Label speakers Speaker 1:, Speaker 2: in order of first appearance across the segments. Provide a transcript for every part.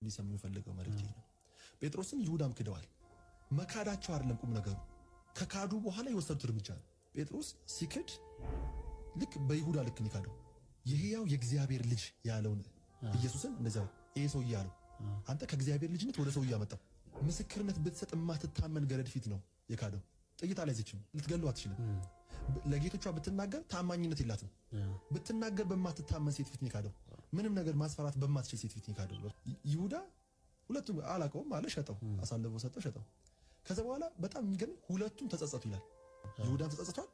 Speaker 1: ሊሰሙ የሚፈልገው መልእክት ነው። ጴጥሮስን ይሁዳም ክደዋል። መካዳቸው አይደለም ቁም ነገሩ፣ ከካዱ በኋላ የወሰዱት እርምጃ ነው። ጴጥሮስ ሲክድ ልክ በይሁዳ ልክ ነው ካደው። የሕያው የእግዚአብሔር ልጅ ያለውን ኢየሱስን እንደዛው ይሄ ሰው ያለው አንተ ከእግዚአብሔር ልጅነት ወደ ሰው ያመጣው ምስክርነት ብትሰጥ ማትታመን ገረድ ፊት ነው የካደው። ጥይት አልያዘችም፣ ልትገለው አትችልም። ለጌቶቿ ብትናገር ታማኝነት የላትም። ብትናገር በማትታመን ሴት ፊት ነው የካደው። ምንም ነገር ማስፈራት በማትችል ሴት ፊት ነው የካደው። ይሁዳ ሁለቱም አላቀውም አለ፣ ሸጠው፣ አሳልፎ ሰጠው፣ ሸጠው። ከዛ በኋላ በጣም የሚገርም ሁለቱም ተጸጸቱ ይላል። ይሁዳም ተጸጽቷል፣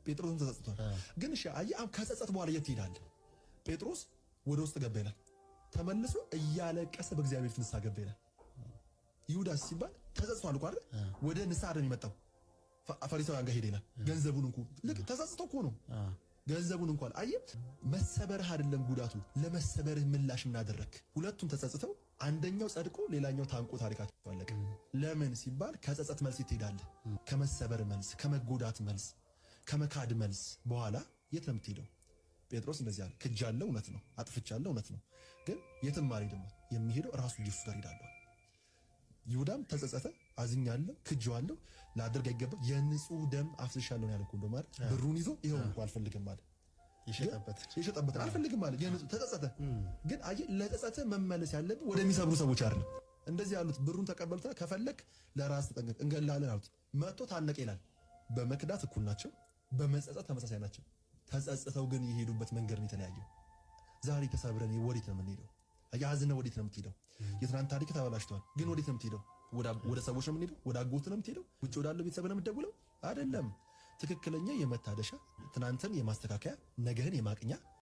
Speaker 1: ጴጥሮስም ተጸጽቷል። ግን እሺ አየህ ከጸጸት በኋላ የት ይላል? ጴጥሮስ ወደ ውስጥ ገባ ይላል። ተመልሶ እያለቀሰ በእግዚአብሔር ፊት ንስሐ ገባ ይላል። ይሁዳ ሲባል ተጸጽቷል እኮ አይደል? ወደ ንስሐ አይደል የሚመጣው? ፈሪሳውያን ጋር ሄደ ይላል። ገንዘቡን እንኳን ልክ ተጸጽቶ እኮ ነው። ገንዘቡን እንኳን አየህ፣ መሰበርህ አይደለም ጉዳቱ፣ ለመሰበርህ ምላሽ ምን አደረክ? ሁለቱም ተጸጽተው አንደኛው ጸድቆ ሌላኛው ታንቆ ታሪካቸው አለቀ። ለምን ሲባል ከጸጸት መልስ ትሄዳለህ። ከመሰበር መልስ፣ ከመጎዳት መልስ፣ ከመካድ መልስ በኋላ የት ነው የምትሄደው? ጴጥሮስ እንደዚህ አለ፣ ክጃለሁ፣ እውነት ነው፣ አጥፍቻለሁ፣ እውነት ነው፣ ግን የትም አልሄድም፣ የሚሄደው ራሱ ኢየሱስ ጋር ሄዳለሁ። ይሁዳም ተጸጸተ፣ አዝኛለሁ፣ ክጄዋለሁ፣ ላደርግ አይገባ የንጹህ ደም አፍስሻለሁ ነው ያለው እኮ እንደው ማለት ብሩን ይዞ ይሄው እንኳን አልፈልግም ማለት የሸጠበት አልፈልግም ማለት የንጹህ ተጸጸተ። ግን አየህ ለጸጸተ መመለስ ያለብህ ወደሚሰብሩ ሰዎች አይደለም። እንደዚህ ያሉት ብሩን ተቀበሉታ፣ ከፈለክ ለራስ ተጠንቀቅ እንገላለን አሉት። መጥቶ ታነቀ ይላል። በመክዳት እኩል ናቸው፣ በመጸጸት ተመሳሳይ ናቸው። ተጸጽተው ግን የሄዱበት መንገድ ነው የተለያየው። ዛሬ ተሰብረን ወዴት ነው የምንሄደው? ያዝነ ወዴት ነው የምትሄደው? የትናንት ታሪክ ተበላሽቷል፣ ግን ወዴት ነው የምትሄደው? ወደ ሰዎች ነው የምንሄደው? ወደ አጎት ነው የምትሄደው? ውጭ ወዳለው ቤተሰብ ነው የምትደውለው? አይደለም። ትክክለኛ የመታደሻ ትናንትን የማስተካከያ ነገህን የማቅኛ